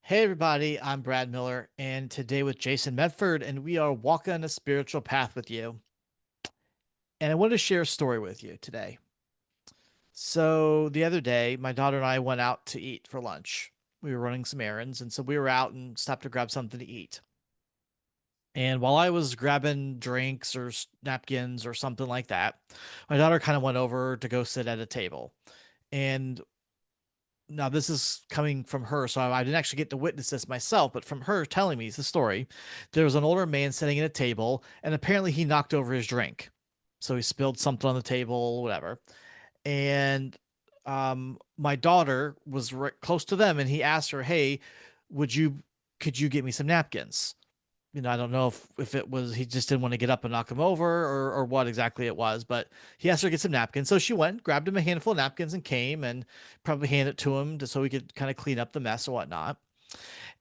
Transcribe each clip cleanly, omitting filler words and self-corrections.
Hey everybody, I'm Brad Miller, and today with Jason Medford, and we are walking a spiritual path with you. And I want to share a story with you today. So the other day, my daughter and I went out to eat for lunch. We were running some errands, and so we were out and stopped to grab something to eat. And while I was grabbing drinks or napkins or something like that, my daughter kind of went over to go sit at a table. And now this is coming from her, so I didn't actually get to witness this myself, but from her telling me the story, there was an older man sitting at a table, and apparently he knocked over his drink. So he spilled something on the table, whatever. And my daughter was right close to them, and he asked her, "Hey, would you could you get me some napkins?" I don't know if it was he just didn't want to get up and knock him over or what exactly it was, but he asked her to get some napkins. So she went, grabbed him a handful of napkins and came and probably handed it to him so he could kind of clean up the mess or whatnot.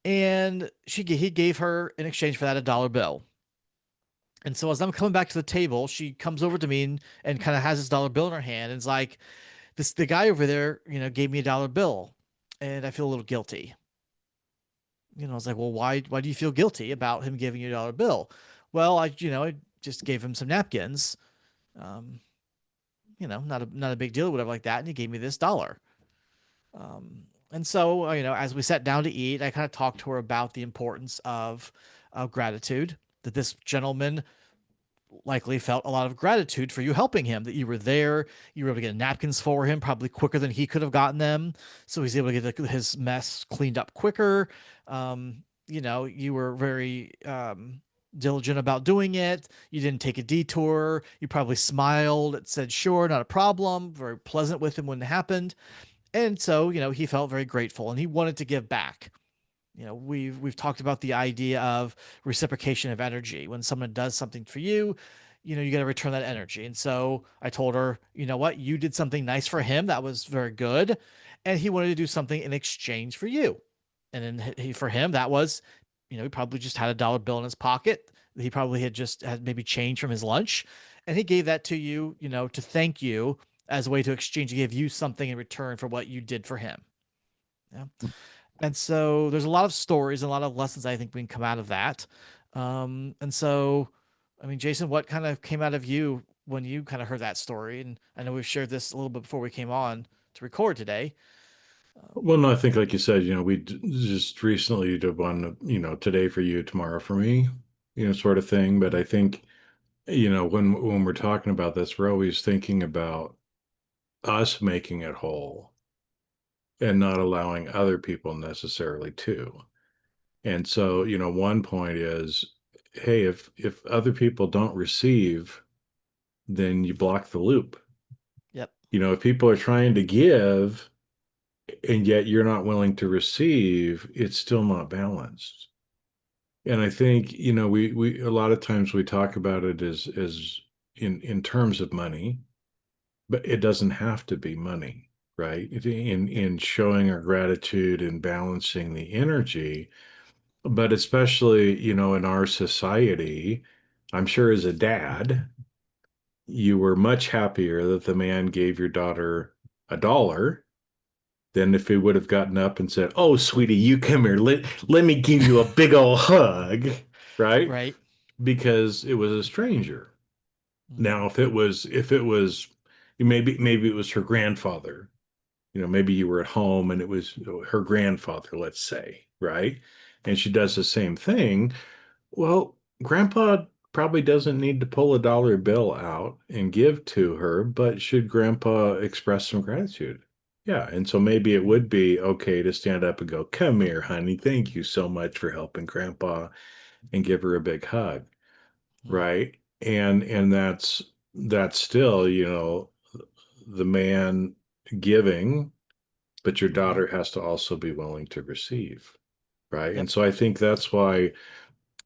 And he gave her in exchange for that a dollar bill. And so as I'm coming back to the table, she comes over to me and kind of has this dollar bill in her hand and is like, the guy over there, gave me a dollar bill and I feel a little guilty. I was like, well, why do you feel guilty about him giving you a dollar bill? Well, I just gave him some napkins. Um, not a big deal, whatever like that. And he gave me this dollar. And so, as we sat down to eat, I kind of talked to her about the importance of gratitude. That this gentleman likely felt a lot of gratitude for you helping him, that you were there, you were able to get napkins for him probably quicker than he could have gotten them. So he's able to get his mess cleaned up quicker. You were very diligent about doing it. You didn't take a detour. You probably smiled. It said, sure, not a problem. Very pleasant with him when it happened. And so, he felt very grateful and he wanted to give back. We've talked about the idea of reciprocation of energy. When someone does something for you, you got to return that energy. And so I told her, you know what, you did something nice for him that was very good, and he wanted to do something in exchange for you. And then for him, that was, he probably just had a dollar bill in his pocket. He probably had just had maybe change from his lunch, and he gave that to you, to thank you as a way to exchange, to give you something in return for what you did for him. Yeah. And so there's a lot of stories and a lot of lessons I think we can come out of that. And so, I mean, Jason, what kind of came out of you when you kind of heard that story? And I know we've shared this a little bit before we came on to record today. Well, no, I think, like you said, just recently did one, today for you, tomorrow for me, sort of thing. But I think, when we're talking about this, we're always thinking about us making it whole and not allowing other people necessarily to. And so, one point is, hey, if other people don't receive, then you block the loop. Yep. If people are trying to give and yet you're not willing to receive, it's still not balanced. And I think, we a lot of times we talk about it as in terms of money, but it doesn't have to be money, right? In showing our gratitude and balancing the energy, but especially, in our society, I'm sure as a dad, you were much happier that the man gave your daughter a dollar than if he would have gotten up and said, "Oh, sweetie, you come here. Let me give you a big old hug," right? Right. Because it was a stranger. Mm-hmm. Now, if it was maybe it was her grandfather. Maybe you were at home and it was her grandfather, let's say, right? And she does the same thing. Well, grandpa probably doesn't need to pull a dollar bill out and give to her, but should grandpa express some gratitude? Yeah. And so maybe it would be okay to stand up and go, "Come here, honey. Thank you so much for helping grandpa," and give her a big hug. Mm-hmm. Right. And that's still, the man giving, but your Mm-hmm. daughter has to also be willing to receive. Right. Yep. And so I think that's why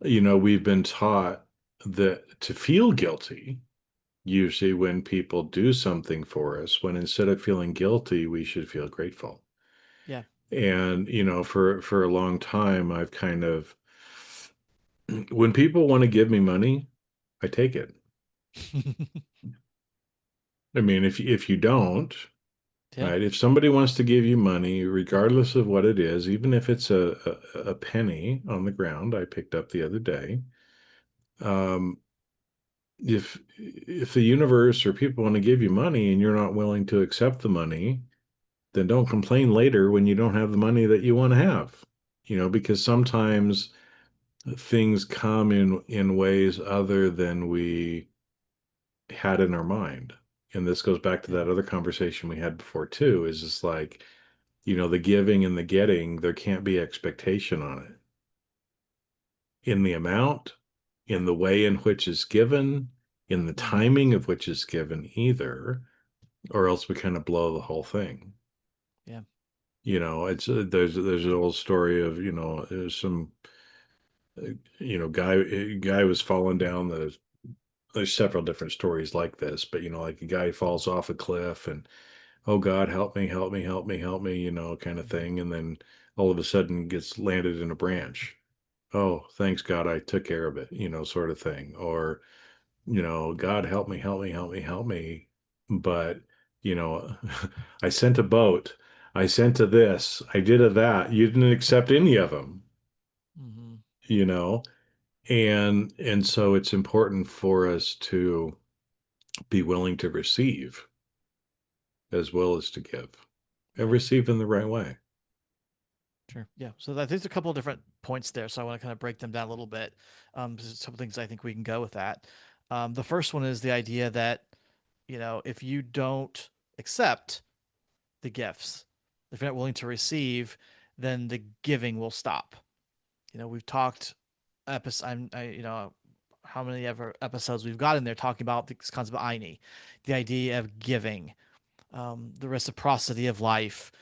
we've been taught that to feel guilty, usually when people do something for us, when instead of feeling guilty, we should feel grateful. Yeah. And, for a long time, I've kind of, when people want to give me money, I take it. I mean, if you don't, Yeah. right? If somebody wants to give you money, regardless of what it is, even if it's a penny on the ground I picked up the other day, um, if the universe or people want to give you money and you're not willing to accept the money, then don't complain later when you don't have the money that you want to have. Because sometimes things come in ways other than we had in our mind. And this goes back to Yeah. that other conversation we had before too, is just like, the giving and the getting, there can't be expectation on it in the amount, in the way in which is given, in the Hmm. timing of which is given either, or else we kind of blow the whole thing. Yeah. It's there's an old story of, there's some guy was falling down there's several different stories like this, but like a guy falls off a cliff and, oh God, help me, help me, help me, help me, kind of Hmm. thing. And then all of a sudden gets landed in a branch. Oh, thanks God, I took care of it, sort of thing. Or, God, help me, help me, help me, help me. But, you know, I sent a boat. I sent a this. I did a that. You didn't accept any of them, Hmm. you know? And so it's important for us to be willing to receive as well as to give and Yeah. receive in the right way. Sure. Yeah. So I think there's a couple of different points there. So I want to kind of break them down a little bit. Some things I think we can go with that. The first one is the idea that, if you don't accept the gifts, if you're not willing to receive, then the giving will stop. We've talked how many ever episodes we've got in there talking about this concept of Aini, the idea of giving, the reciprocity of life.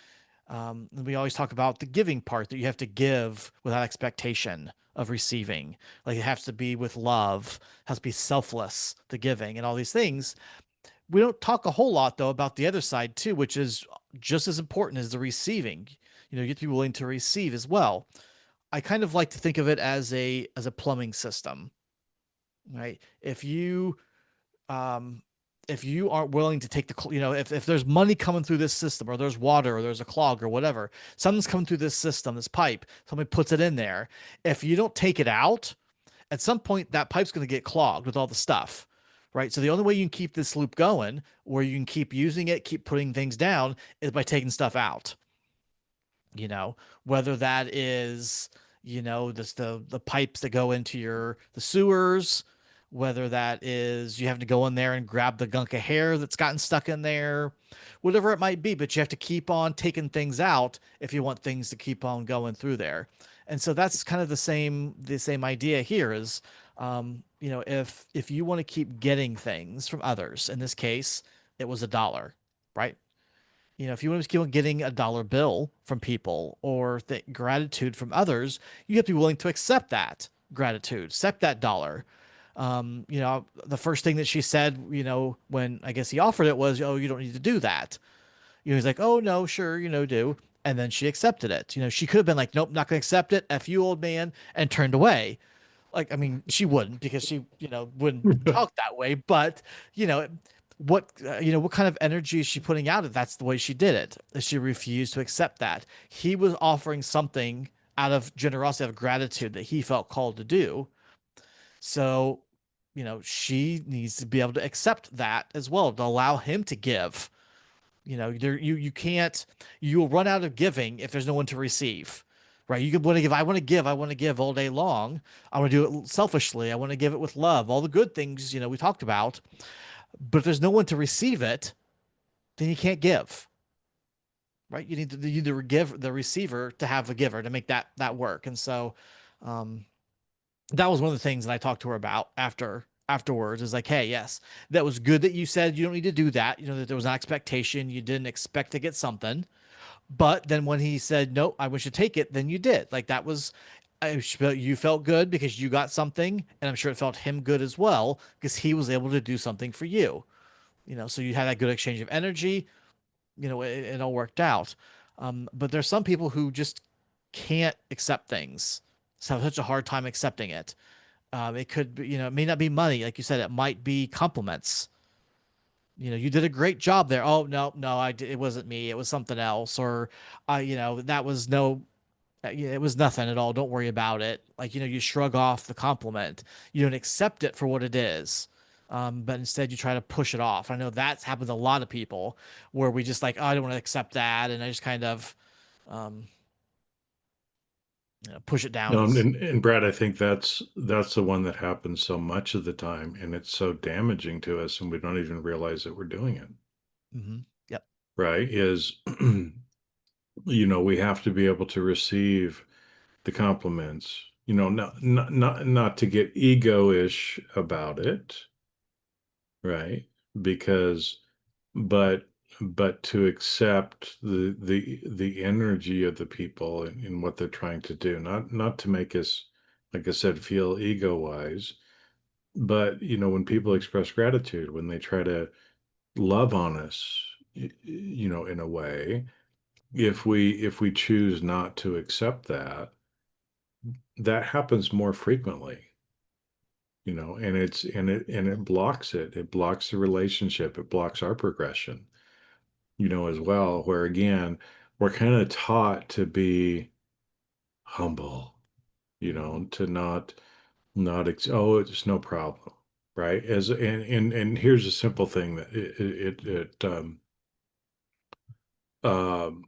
And we always talk about the giving part, that you have to give without expectation of receiving. Like it has to be with love, has to be selfless, the giving, and all these things. We don't talk a whole lot though about the other side too, which is just as important as the receiving. You have to be willing to receive as well. I kind of like to think of it as a plumbing system, right? Um, if you aren't willing to take if there's money coming through this system, or there's water, or there's a clog, or whatever, something's coming through this system, this pipe, somebody puts it in there. If you don't take it out, at some point that pipe's going to get clogged with all the stuff, right? So the only way you can keep this loop going, where you can keep using it, keep putting things down, is by taking stuff out. you know whether that is the pipes that go into the sewers, whether that is you having to go in there and grab the gunk of hair that's gotten stuck in there, whatever it might be. But you have to keep on taking things out if you want things to keep on going through there. And so that's kind of the same idea here is, if you want to keep getting things from others, in this case it was $1, right? If you want to keep on getting a dollar bill from people, or gratitude from others, you have to be willing to accept that gratitude, accept that dollar. The first thing that she said, when I guess he offered it, was, "Oh, you don't need to do that." He's like, "Oh no, sure, do." And then she accepted it. She could have been like, "Nope, not gonna accept it. F you, old man," and turned away. Like, I mean, she wouldn't, because she wouldn't talk that way. But you know what kind of energy is she putting out? If that's the way she did it, she refused to accept that he was offering something out of generosity, of gratitude, that he felt called to do. So she needs to be able to accept that as well, to allow him to give. You can't, you'll run out of giving if there's no one to receive. Right? You can want to give. I want to give all day long. I want to do it selfishly. I want to give it with love. All the good things, we talked about. But if there's no one to receive it, then you can't give. Right? You need to give the receiver to have the giver, to make that work. And so, um, that was one of the things that I talked to her about afterwards, is like, hey, yes, that was good that you said you don't need to do that. That there was an expectation. You didn't expect to get something. But then when he said, "No, I wish to take it," then you did. Like, that was, you felt good because you got something, and I'm sure it felt him good as well, because he was able to do something for you. So you had that good exchange of energy. It all worked out. But there's some people who just can't accept things. So have such a hard time accepting it. It could be, it may not be money, like you said. It might be compliments. You did a great job there. Oh, no, no, it wasn't me. It was something else. Or, that was no, yeah, it was nothing at all. Don't worry about it. Like, you shrug off the compliment. You don't accept it for what it is. But instead you try to push it off. I know that's happened to a lot of people where we just like, oh, I don't want to accept that. And I just kind of, um, push it down No, as, and Brad, I think that's the one that happens so much of the time, and it's so damaging to us, and we don't even realize that we're doing it, yep. right? Is we have to be able to receive the compliments, not to get ego-ish about it, right? Because, but but to accept the energy of the people and what they're trying to do, not to make us, like I said, feel ego-wise, but when people express gratitude, when they try to love on us, in a way, if we choose not to accept that, that happens more frequently, and it blocks it blocks the relationship, it blocks our progression, as well, where again we're kind of taught to be humble, Hmm. to oh, it's no problem, right? As and here's a simple thing that um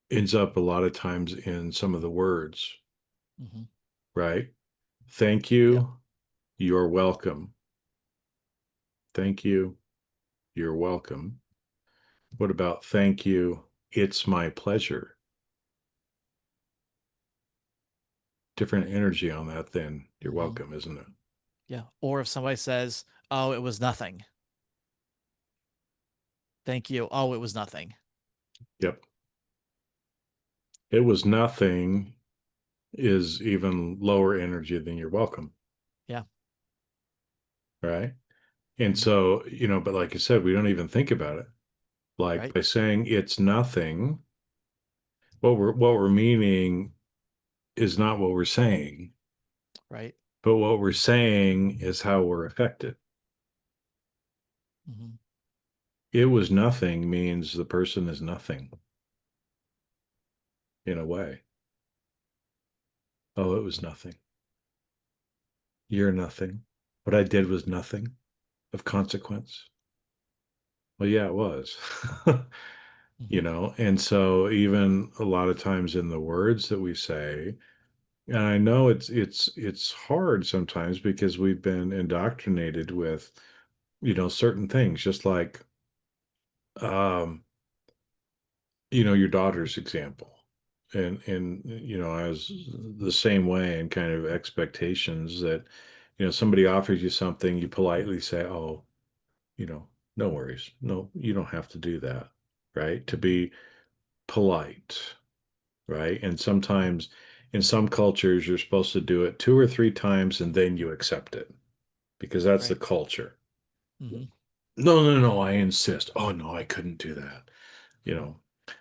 ends up a lot of times in some of the words, Hmm. right? Thank Yep. you, you're welcome. Thank you, you're welcome. What about thank you, it's my pleasure? Different energy on that than you're Hmm. welcome, isn't it? Yeah. Or if somebody says, oh, it was nothing. Thank you. Oh, it was nothing. Yep. It was nothing is even lower energy than you're welcome, Yeah. right? And Hmm. so, but like I said, we don't even think about it. Like Right. by saying it's nothing, what we're meaning is not what we're saying, Right. but what we're saying is how we're affected. Hmm. It was nothing means the person is nothing in a way. Oh, it was nothing. You're nothing. What I did was nothing of consequence. Well, yeah, it was. Hmm. And so even a lot of times in the words that we say, and I know it's hard sometimes because we've been indoctrinated with, certain things, just like um, your daughter's example. And I was the same way, and kind of expectations that, somebody offers you something, you politely say, oh, you know, no worries. No, you don't have to do that, right? To Hmm. be polite, right? And sometimes in some cultures, you're supposed to do it two or three times and then you accept it because that's the Right. culture. Hmm. No, no, no, I insist. Oh, no, I couldn't do that. You know,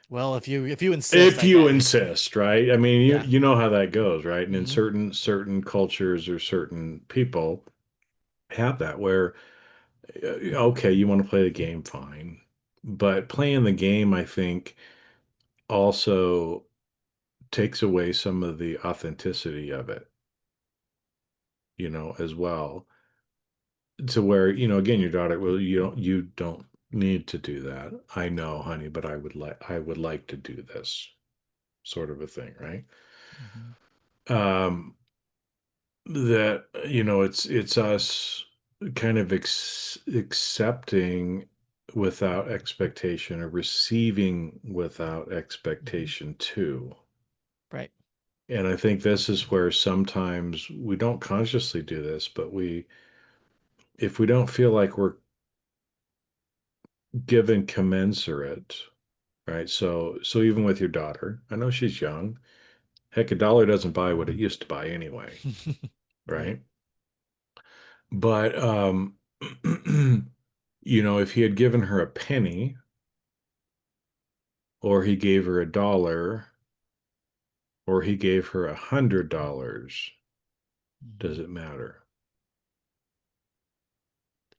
Well, if you insist, if I you can. insist, right? I mean, you Yeah. you know how that goes, right? And in Hmm. certain cultures or certain people have that where okay, you want to play the game, fine. But playing the game, I think, also takes away some of the authenticity of it, as well. To where, again, your daughter, well, you don't need to do that. I know, honey, but I would like to do this sort of a thing, right? Hmm. Um, that, it's us kind of accepting without expectation or receiving without Hmm. expectation too. Right. And I think this is where sometimes we don't consciously do this, but if we don't feel like we're given commensurate, right? So even with your daughter, I know she's young. Heck, a dollar doesn't buy what it used to buy anyway, Right. right? But if he had given her a penny or he gave her a dollar or he gave her $100, Hmm. does it matter?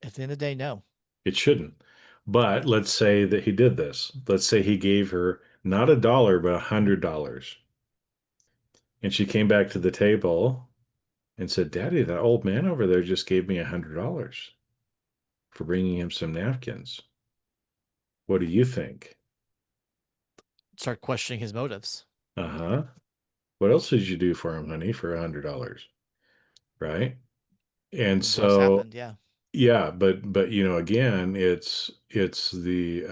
At the end of the day, no. It shouldn't. But let's say that he did this. Let's say he gave her not a dollar, but $100. And she came back to the table and said, Daddy, that old man over there just gave me $100 for bringing him some napkins. What do you think? Start questioning his motives. Uh-huh. What else did you do for him, honey, for $100? Right? And The worst so, happened. Yeah. yeah, but again, it's the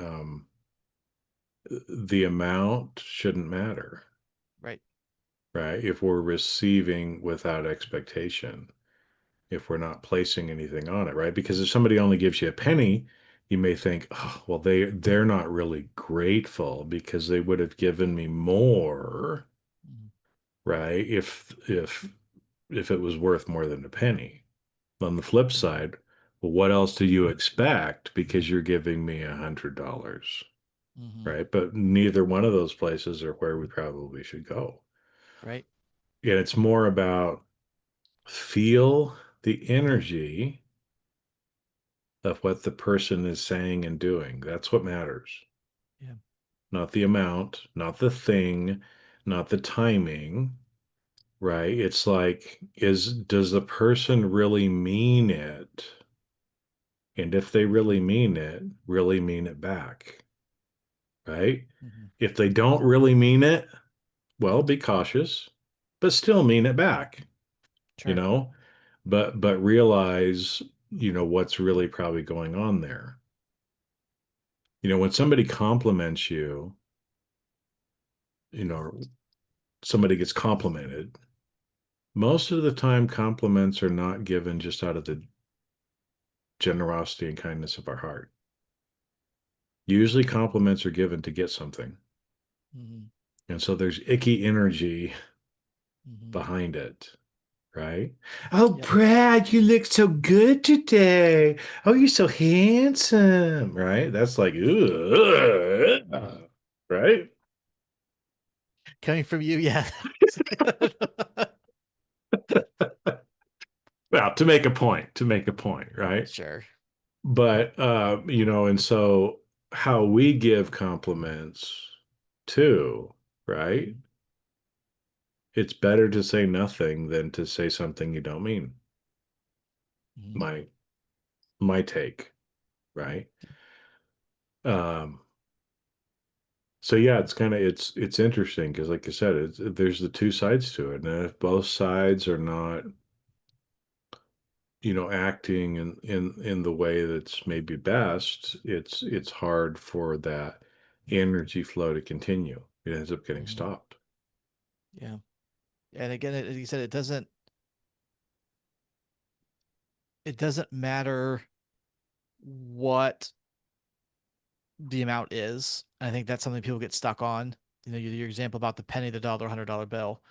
amount shouldn't matter, Right. right? If we're receiving without expectation, if we're not placing anything on it, right? Because if somebody only gives you a penny, you may think, oh, well, they're not really grateful because they would have given me more, Mhm. right? If it was worth more than a penny. On the flip Mhm. side, well, what else do you expect because you're giving me $100, Mhm. right? But neither one of those places are where we probably should go. Right. And it's more about feel the energy of what the person is saying and doing. That's what matters. Yeah. Not the amount, not the thing, not the timing, right? It's like, does the person really mean it? And if they really mean it back, right? Mhm. If they don't really mean it, well, be cautious, but still mean it back, you Sure. know? But realize, what's really probably going on there. When somebody compliments you, somebody gets complimented, most of the time compliments are not given just out of the generosity and kindness of our heart. Usually compliments are given to get something. Mhm. And so there's icky energy Mhm. behind it, right? Oh, Yep. Brad, you look so good today. Oh, you're so handsome, right? That's like, ugh, right? Coming from you, yeah. Well, to make a point, right? Sure. But and so how we give compliments too, right? Mhm. It's better to say nothing than to say something you don't mean. Mhm. My my take, right? Um, so yeah, it's interesting because, like I said, there's the two sides to it, and if both sides are not, acting in the way that's maybe best, it's hard for that energy flow to continue. It ends up getting Mhm. stopped. Yeah. And again, as you said, it doesn't matter what the amount is. I think that's something people get stuck on. Your example about the penny, the dollar, $100 bill.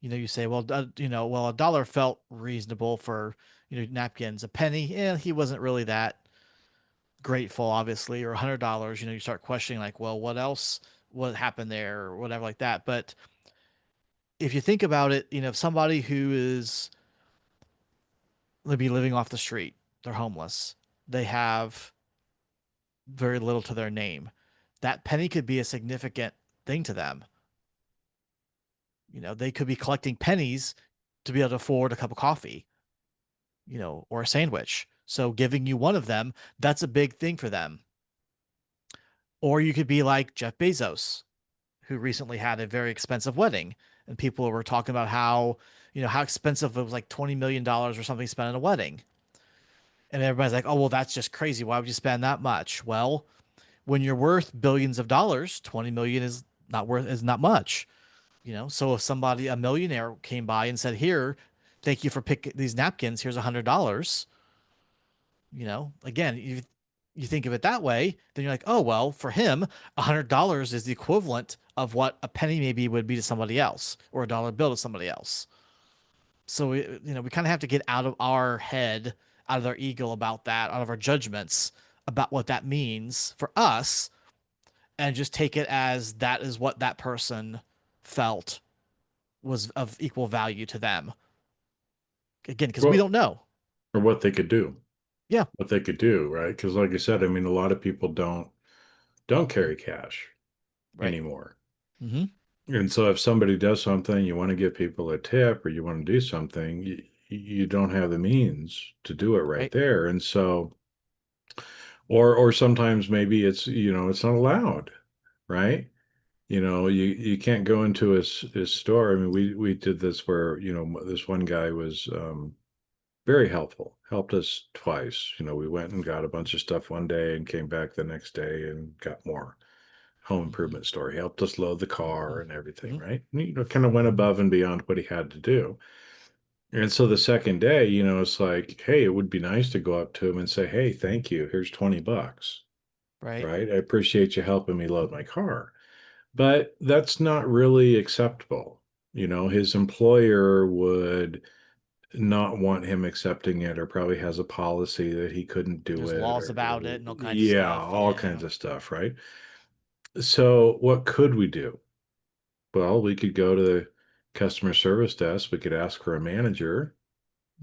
You say, well, well, a dollar felt reasonable for, napkins. A penny, he wasn't really that grateful, obviously, or $100. You start questioning, like, well, what else? What happened there, or whatever, like that. But if you think about it, if somebody who is maybe living off the street, they're homeless, they have very little to their name. That penny could be a significant thing to them. They could be collecting pennies to be able to afford a cup of coffee, or a sandwich. So giving you one of them, that's a big thing for them. Or you could be like Jeff Bezos, who recently had a very expensive wedding, and people were talking about how expensive it was, like $20 million or something spent on a wedding. And everybody's like, oh, well, that's just crazy. Why would you spend that much? Well, when you're worth billions of dollars, 20 million is not much. So if a millionaire came by and said, here, thank you for picking these napkins, here's $100. Again, you think of it that way, then you're like, oh, well, for him, $100 is the equivalent of what a penny maybe would be to somebody else, or a dollar bill to somebody else. So we kind of have to get out of our head, out of our ego about that, out of our judgments about what that means for us, and just take it as that is what that person felt was of equal value to them. Again, because we Well, don't know. or what they could do. Yeah. what they could do, right? Because like I said, I mean, a lot of people don't carry cash Right. anymore. Mm-hmm. And so if somebody does something, you want to give people a tip or you want to do something, you don't have the means to do it right Right. there. And so, or sometimes maybe it's, it's not allowed, right? You can't go into a store. I mean, we did this where, this one guy was very helpful, helped us twice. We went and got a bunch of stuff one day and came back the next day and got more home Mm-hmm. improvement store. He helped us load the car and everything, Mm-hmm. right? Kind of went above and beyond what he had to do. And so the second day, it's like, hey, it would be nice to go up to him and say, hey, thank you. Here's $20, Right. right? I appreciate you helping me load my car. But that's not really acceptable. His employer would not want him accepting it or probably has a policy that he couldn't do There's it laws or about it and all kinds of yeah, stuff. all Yeah. kinds of stuff, right? So what could we do? Well, we could go to the customer service desk, we could ask for a manager,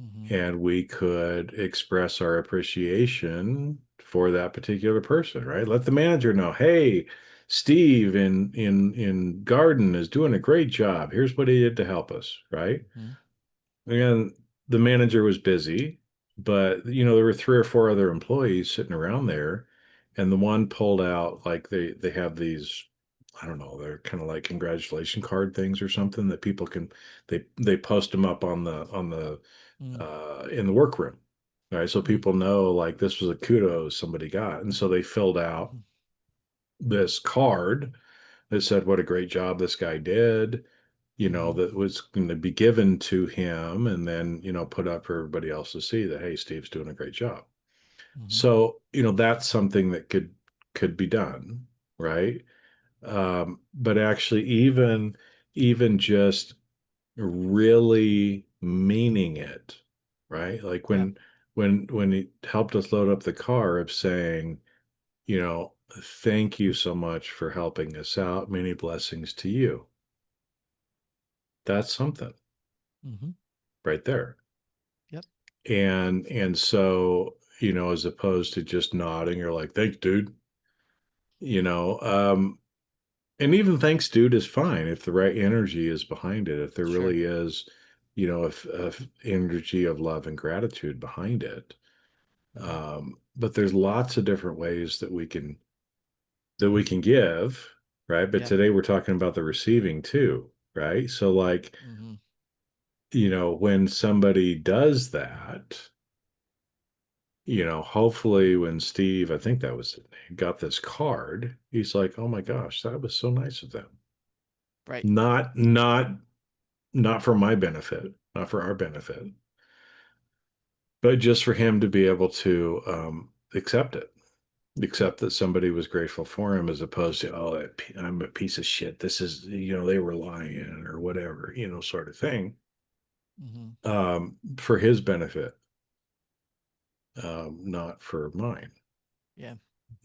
Mm-hmm. and we could express our appreciation for that particular person, right? Let the manager know, hey, Steve in Garden is doing a great job. Here's what he did to help us, right? Mm-hmm. And the manager was busy, but there were three or four other employees sitting around there, and the one pulled out like they have these, I don't know, they're kind of like congratulation card things or something that people can they post them up on the in the workroom. Right. So Mm-hmm. people know like this was a kudos somebody got. And so they filled out this card that said what a great job this guy did, Mm-hmm. that was going to be given to him and then, put up for everybody else to see that, hey, Steve's doing a great job. Mm-hmm. So, that's something that could be done, right? But actually even just really meaning it, right? Like Yeah. when he helped us load up the car of saying, thank you so much for helping us out. Many blessings to you. That's something Mm-hmm. right there. Yep. And so, as opposed to just nodding, you're like, thanks, dude. You know, um, and even thanks, dude, is fine if the right energy is behind it. If there Sure. really is, if energy of love and gratitude behind it. Mm-hmm. But there's lots of different ways that we can give, right? But Yep. today we're talking about the receiving too, right? So like, Mm-hmm. when somebody does that, hopefully when Steve, I think that was his name, got this card, he's like, oh my gosh, that was so nice of them. Right. Not for my benefit, not for our benefit, but just for him to be able to accept it, Yep. accept that somebody was grateful for him as opposed to, oh, I'm a piece of shit. This is, they were lying or whatever, sort of thing, Mm-hmm. for his benefit, not for mine. Yeah.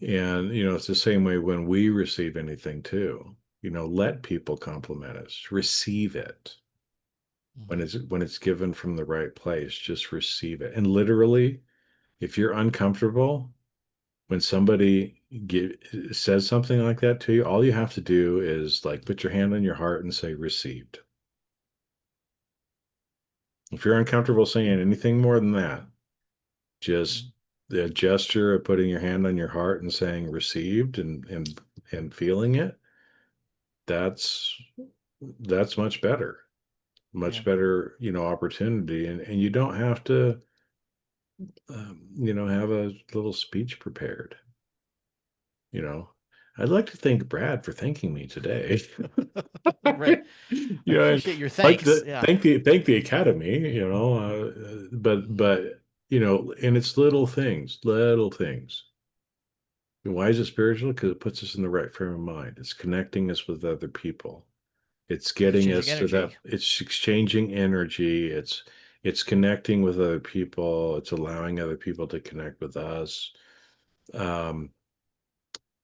And, it's the same way when we receive anything too, let people compliment us, receive it. When Mm-hmm. it's given from the right place, just receive it. And literally, if you're uncomfortable, when somebody says something like that to you, all you have to do is like put your hand on your heart and say received. If you're uncomfortable saying anything more than that, Mm-hmm. just the gesture of putting your hand on your heart and saying received and feeling it, that's that's Yeah. much better, opportunity. And you don't have to, have a little speech prepared. You know, I'd like to thank Brad for thanking me today. Right. I And appreciate your like thanks. Yeah. thank the Academy, Mm-hmm. but and it's little things, little things. And why is it spiritual? Because it puts us in the right frame of mind. It's connecting us with other people. It's getting Exchanging us to energy. that. It's exchanging energy. It's connecting with other people. It's allowing other people to connect with us. Um,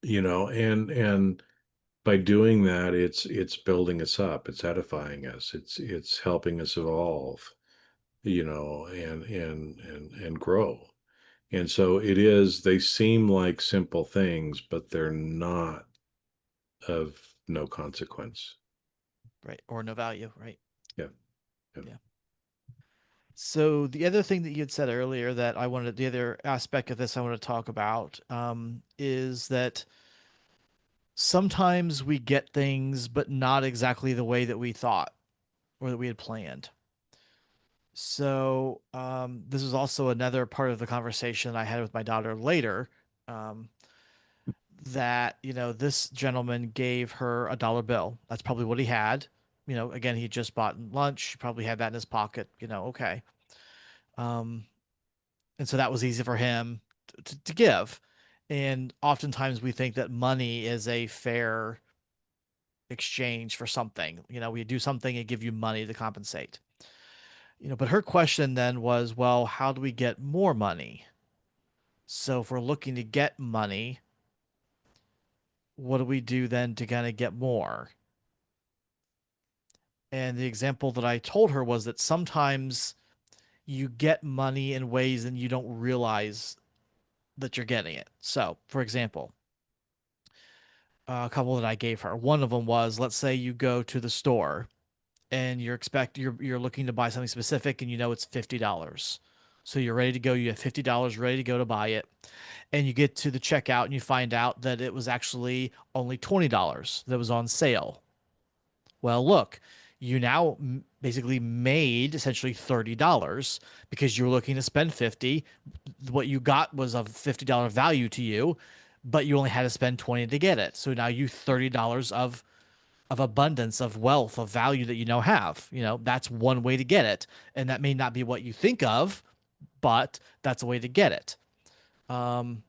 and by doing that, it's building us up, it's edifying us, it's helping us evolve, and grow. And so it is, they seem like simple things, but they're not of no consequence. Right. Or no value. Right. Yeah. Yeah. Yeah. So the other thing that you had said earlier that I wanted, the other aspect of this I want to talk about, is that sometimes we get things, but not exactly the way that we thought or that we had planned. So this is also another part of the conversation I had with my daughter later. Um, that this gentleman gave her a dollar bill. That's probably what he had. Again, he just bought lunch. He probably had that in his pocket. Okay. Um, and so that was easy for him to give. And oftentimes we think that money is a fair exchange for something. We do something and give you money to compensate. But her question then was, well, how do we get more money? So if we're looking to get money, what do we do then to kind of get more? And the example that I told her was that sometimes you get money in ways and you don't realize that you're getting it. So, for example, a couple that I gave her. One of them was, let's say you go to the store and you're looking to buy something specific and it's $50. So you're ready to go, you have $50 ready to go to buy it, and you get to the checkout and you find out that it was actually only $20 that was on sale. Well, look, you now basically made essentially $30 because you were looking to spend 50. What you got was a $50 value to you, but you only had to spend 20 to get it. So now you $30 of abundance, of wealth, of value that you now have. That's one way to get it. And that may not be what you think of, but that's a way to get it. Um,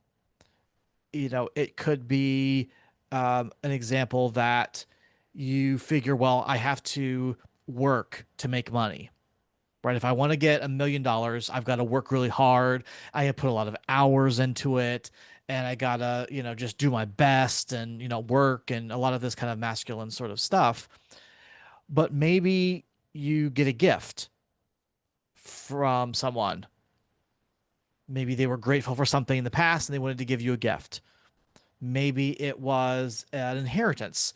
it could be an example that you figure, well, I have to work to make money, right? If I want to get $1 million, I've got to work really hard. I have put a lot of hours into it, and I gotta, just do my best and, work and a lot of this kind of masculine sort of stuff. But maybe you get a gift from someone. Maybe they were grateful for something in the past and they wanted to give you a gift. Maybe it was an inheritance.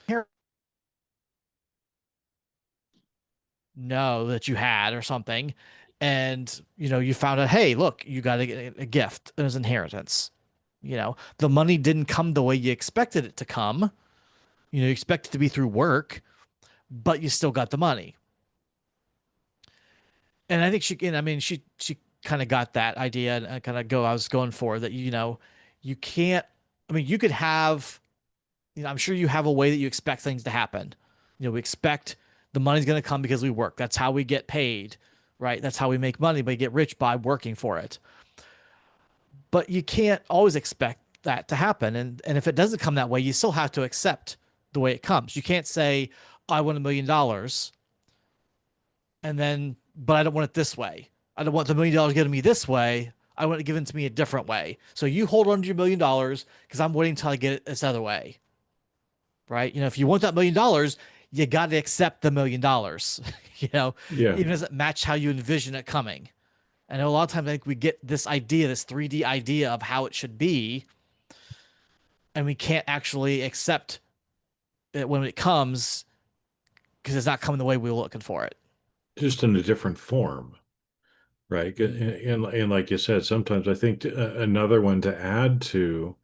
No, that you had or something. And, you found out, hey, look, you got a gift as inheritance. The money didn't come the way you expected it to come. You expect it to be through work, but you still got the money. And I think she kind of got that idea and kind of I was going for that, you can't, you could have, I'm sure you have a way that you expect things to happen. We expect the money's going to come because we work. That's how we get paid, right? That's how we make money, but you get rich by working for it. But you can't always expect that to happen. And if it doesn't come that way, you still have to accept the way it comes. You can't say, I want $1 million and then, but I don't want it this way. I don't want the $1 million given to me this way. I want it given to me a different way. So you hold on to your $1 million because I'm waiting until I get it this other way, right? If you want that $1 million, you got to accept the $1 million, Yeah. even as it match how you envision it coming. And a lot of times I think we get this idea, this 3D idea of how it should be, and we can't actually accept it when it comes because it's not coming the way we were looking for it. Just in a different form, right? Mm. And like you said, sometimes I think another one to add to,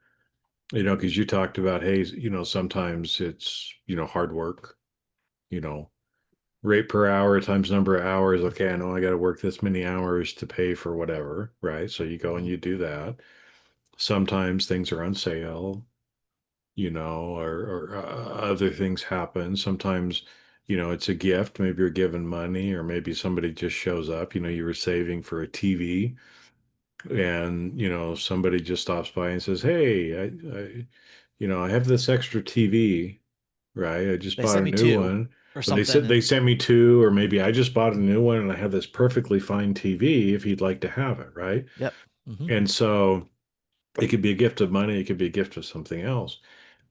because you talked about, hey, sometimes it's, hard work, you know, rate per hour times number of hours. Okay, I know I got to work this many hours to pay for whatever, right? So you go and Mhm. you do that. Sometimes things are on sale, or other things happen. Sometimes, it's a gift. Maybe you're given money, or maybe somebody just shows up. You were saving for a TV, and somebody just stops by and says, "Hey, I have this extra TV, right? I just They bought sent a me new two one." or Or they something, said they and sent me two, or maybe I just bought a new one and I have this perfectly fine TV if you'd like to have it, right? yep. Hmm. And so it could be a gift of money, it could be a gift of something else.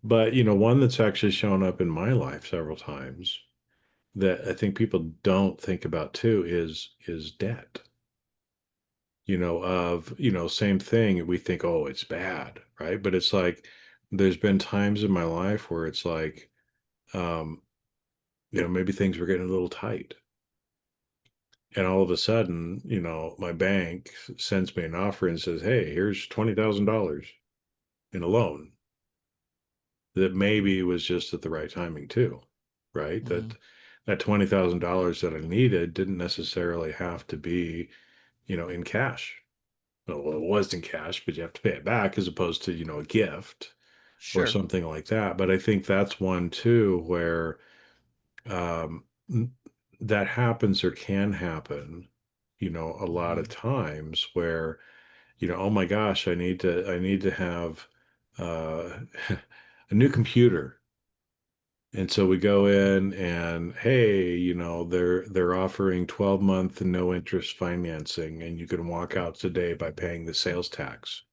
But, one that's actually shown up in my life several times that I think people don't think about too is debt. same thing. We think, oh, it's bad, right? But it's like there's been times in my life where it's like, um, maybe things were getting a little tight. And all of a sudden, my bank sends me an offer and says, hey, here's $20,000 in a loan that maybe was just at the right timing too, right? Mm-hmm. That $20,000 that I needed didn't necessarily have to be, in cash. Well, it was in cash, but you have to pay it back as opposed to, a gift or Sure. something like that. But I think that's one too where um, that happens or can happen, a lot Mm-hmm. of times where, oh my gosh, I need to have uh, a new computer. And so we go in and hey, they're offering 12-month no interest financing and you can walk out today by paying the sales tax.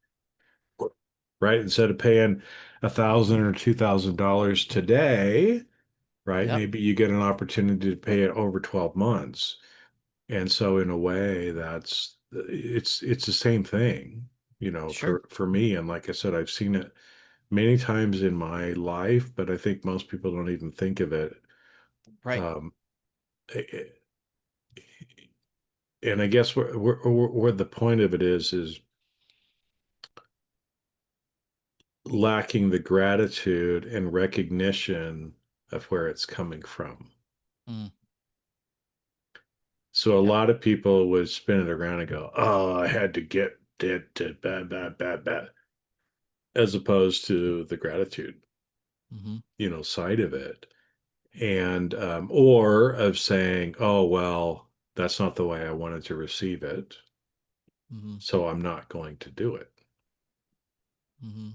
Right? Instead of paying $1,000 or $2,000 today, right? Yep. Maybe you get an opportunity to pay it over 12 months. And so in a way it's the same thing, Sure. for me. And like I said, I've seen it many times in my life, but I think most people don't even think of it. Right. Um, eh, and I guess where the point of it is lacking the gratitude and recognition of where it's coming from. Mm. So a Yep. lot of people would spin it around and go, "Oh, I had to get it to bad, bad, bad, bad," as opposed to the gratitude, Mm-hmm. side of it, and or of saying, "Oh, well, that's not the way I wanted to receive it, Mm-hmm. so I'm not going to do it." Mm-hmm.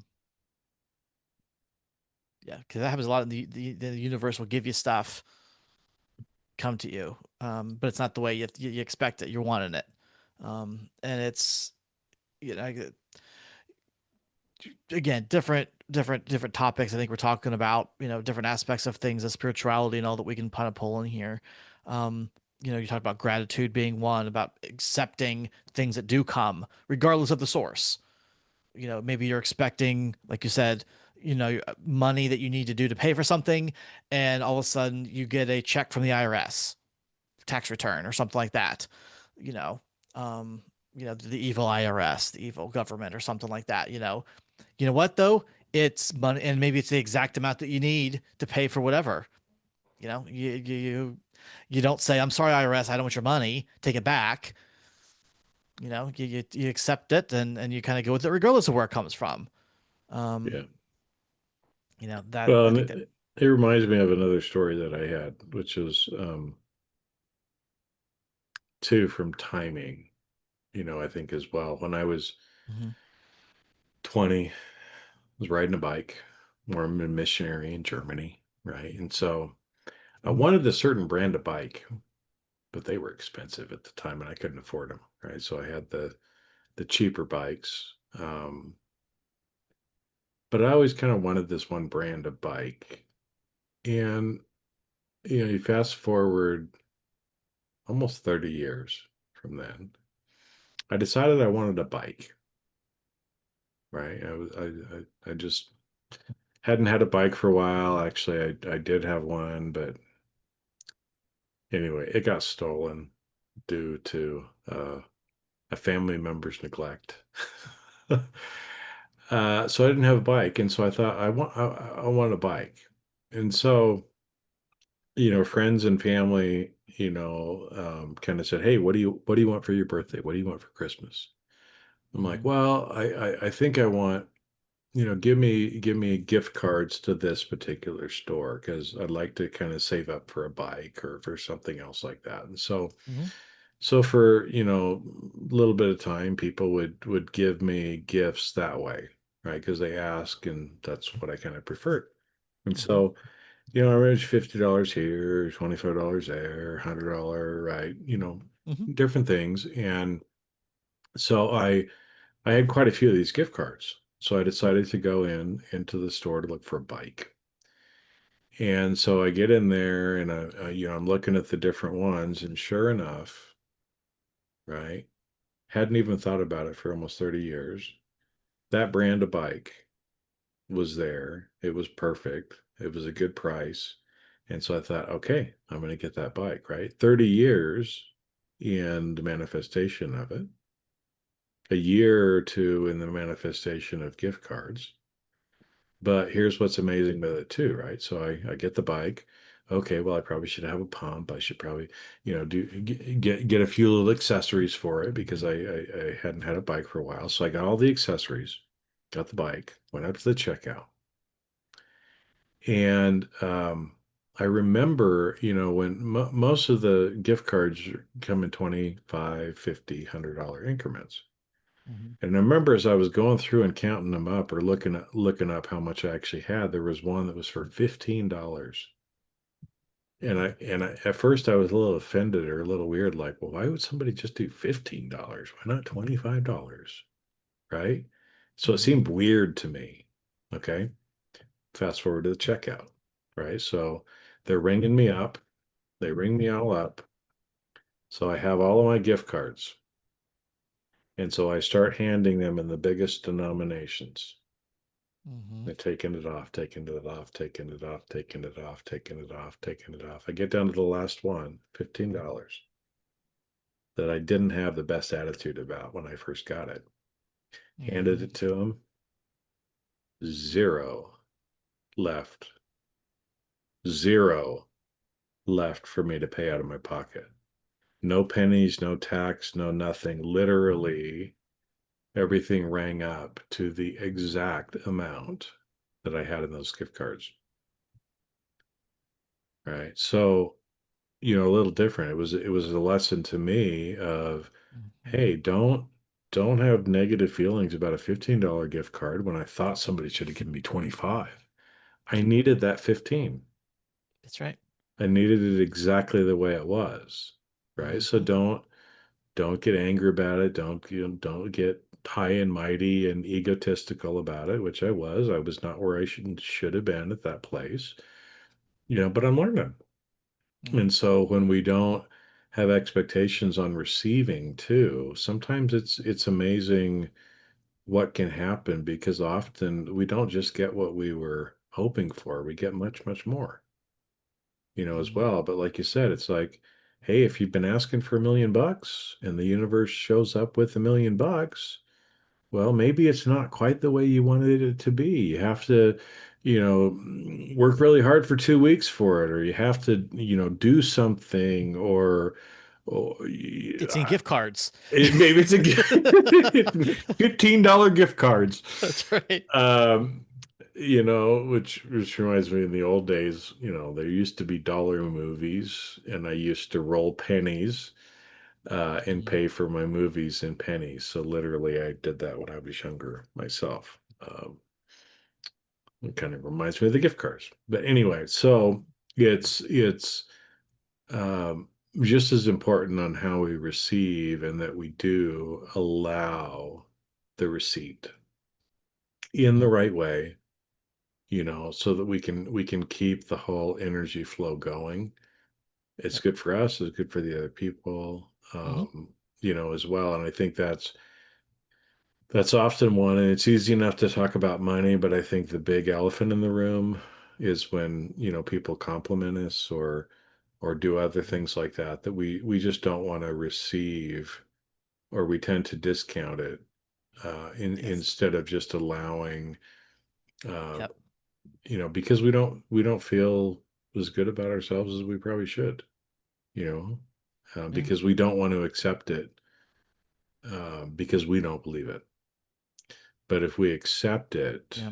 Yeah, because that happens a lot. In the universe will give you stuff, come to you, but it's not the way you expect it. You're wanting it, and it's you know again different topics. I think we're talking about different aspects of things, of spirituality and all that we can kind of pull in here. Um, you talk about gratitude being one, about accepting things that do come, regardless of the source. Maybe you're expecting, like you said, money that you need to do to pay for something, and all of a sudden you get a check from the IRS, tax return or something like that. You know, um, the evil IRS, the evil government, or something like that. You know what though? It's money, and maybe it's the exact amount that you need to pay for whatever. You don't say, "I'm sorry, IRS, I don't want your money. Take it back." You accept it, and you kind of go with it regardless of where it comes from. Um, Yeah. that Well, I and think that. it reminds me of another story that I had, which is too from timing, I think as well. When I was Mhm, 20, I was riding a bike, where I'm a missionary in Germany, right? And so I wanted a certain brand of bike, but they were expensive at the time and I couldn't afford them, right? So I had the cheaper bikes. But I always kind of wanted this one brand of bike. And you fast forward almost 30 years from then, I decided I wanted a bike, right? I just hadn't had a bike for a while. Actually, I did have one, but anyway, it got stolen due to a family member's neglect. So I didn't have a bike, and so I thought I want a bike, and so friends and family, kind of said, "Hey, what do you want for your birthday? What do you want for Christmas?" I'm like, mhm, "Well, I think I want, give me gift cards to this particular store because I'd like to kind of save up for a bike or for something else like that." And mhm, so for, a little bit of time, people would give me gifts that way, right? Because they ask, and that's what I kind of preferred. And mhm, so, I arranged $50 here, $25 there, $100, right? mhm, Different things. And so I had quite a few of these gift cards. So I decided to go into the store to look for a bike. And so I get in there and I'm looking at the different ones, and sure enough, right? Hadn't even thought about it for almost 30 years. That brand of bike was there. It was perfect. It was a good price. And so I thought, okay, I'm going to get that bike, right? 30 years in the manifestation of it, a year or two in the manifestation of gift cards. But here's what's amazing with it too, right? So I get the bike. Okay, well, I probably should have a pump. I should probably, do get a few little accessories for it because I hadn't had a bike for a while. So I got all the accessories, got the bike, went up to the checkout. And I remember, when most of the gift cards come in 25, 50, $100 increments. Hmm. And I remember as I was going through and counting them up or looking up how much I actually had, there was one that was for $15. At first I was a little offended or a little weird, like, well, why would somebody just do $15? Why not $25? Right? So it Hmm. seemed weird to me. Okay. Fast forward to the checkout. Right. So they're ringing me up. They ring me all up. So I have all of my gift cards. And so I start handing them in the biggest denominations. Hmm. They're taking it off, taking it off, taking it off, taking it off, taking it off, taking it off. I get down to the last one, $15, that I didn't have the best attitude about when I first got it. Handed Hmm. it to him, zero left, zero left for me to pay out of my pocket. No pennies, no tax, no nothing. Literally, everything rang up to the exact amount that I had in those gift cards. Right. So, a little different. It was a lesson to me of, Hmm. hey, don't have negative feelings about a $15 gift card when I thought somebody should have given me 25. I needed that 15. That's right. I needed it exactly the way it was. Right. So Hmm. don't get angry about it. Don't get high and mighty and egotistical about it, which I was. I was not where I should have been at that place. But I'm learning. Hmm. And so when we don't have expectations on receiving too, sometimes it's amazing what can happen because often we don't just get what we were hoping for. We get much, much more, as Hmm. well. But like you said, it's like, hey, if you've been asking for $1 million and the universe shows up with $1 million, well, maybe it's not quite the way you wanted it to be. You have to, work really hard for 2 weeks for it, or you have to, do something, or It's in gift cards. maybe it's a $15 gift cards. That's right. Um, which reminds me in the old days, there used to be dollar movies, and I used to roll pennies and Hmm. pay for my movies in pennies. So literally, I did that when I was younger myself. It kind of reminds me of the gift cards. But anyway, so it's um, just as important on how we receive and that we do allow the receipt in the right way, so that we can keep the whole energy flow going. It's Yep. good for us. It's good for the other people, Hmm. as well. And I think that's often one, and it's easy enough to talk about money, but I think the big elephant in the room is when, people compliment us or do other things like that that we just don't want to receive, or we tend to discount it Yes. instead of just allowing, uh, Yep. because we don't feel as good about ourselves as we probably should, Yeah. because we don't want to accept it, because we don't believe it. But if we accept it, Yeah.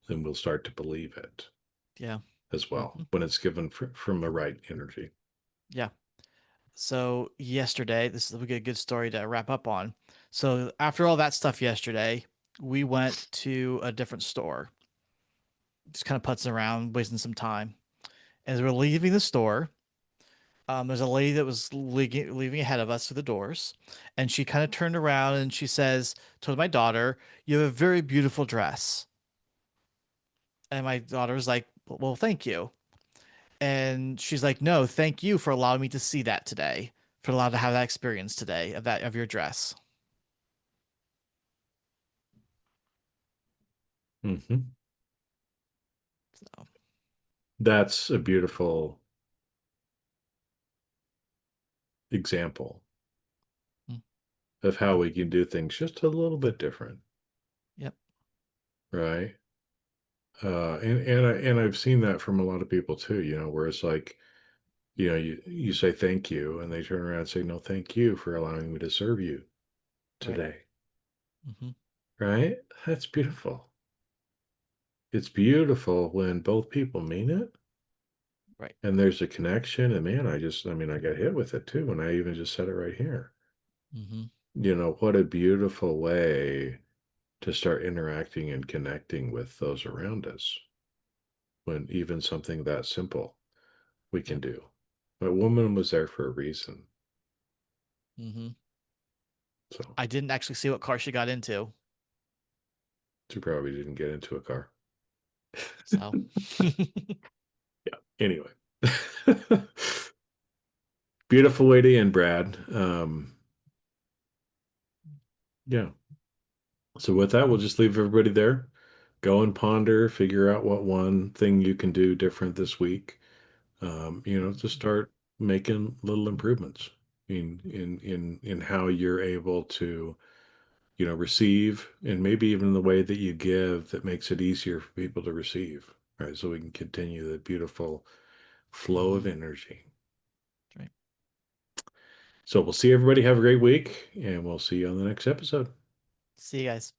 then we'll start to believe it Yeah. as well Hmm. when it's given from the right energy. Yeah. So yesterday, this is we get a good story to wrap up on. So after all that stuff yesterday, we went to a different store, just kind of putzing around, wasting some time. As we're leaving the store, there's a lady that was leaving ahead of us through the doors, and she kind of turned around and she says, told my daughter, "You have a very beautiful dress." And my daughter was like, "Well, thank you." And she's like, "No, thank you for allowing me to see that today." for allowed to have that experience today of your dress. Hmm. So, That's a beautiful example mm, of how we can do things just a little bit different, yep. right? And I've seen that from a lot of people too, where it's like, you say thank you, and they turn around and say, no, thank you for allowing me to serve you Right. today, Hmm. right? That's beautiful. It's beautiful when both people mean it Right. and there's a connection. And man, I mean, I got hit with it too. And I even just said it right here. Hmm. What a beautiful way to start interacting and connecting with those around us when even something that simple we can Yep. do. A woman was there for a reason. Hmm. So I didn't actually see what car she got into. she probably didn't get into a car. So, Yeah. Anyway, beautiful way to end, Brad. Yeah. So with that, we'll just leave everybody there. Go and ponder, figure out what one thing you can do different this week. To start making little improvements in how you're able to, receive, and maybe even the way that you give that makes it easier for people to receive. Right. So we can continue the beautiful flow of hmm, energy. right. So we'll see everybody. Have a great week, and we'll see you on the next episode. See you guys.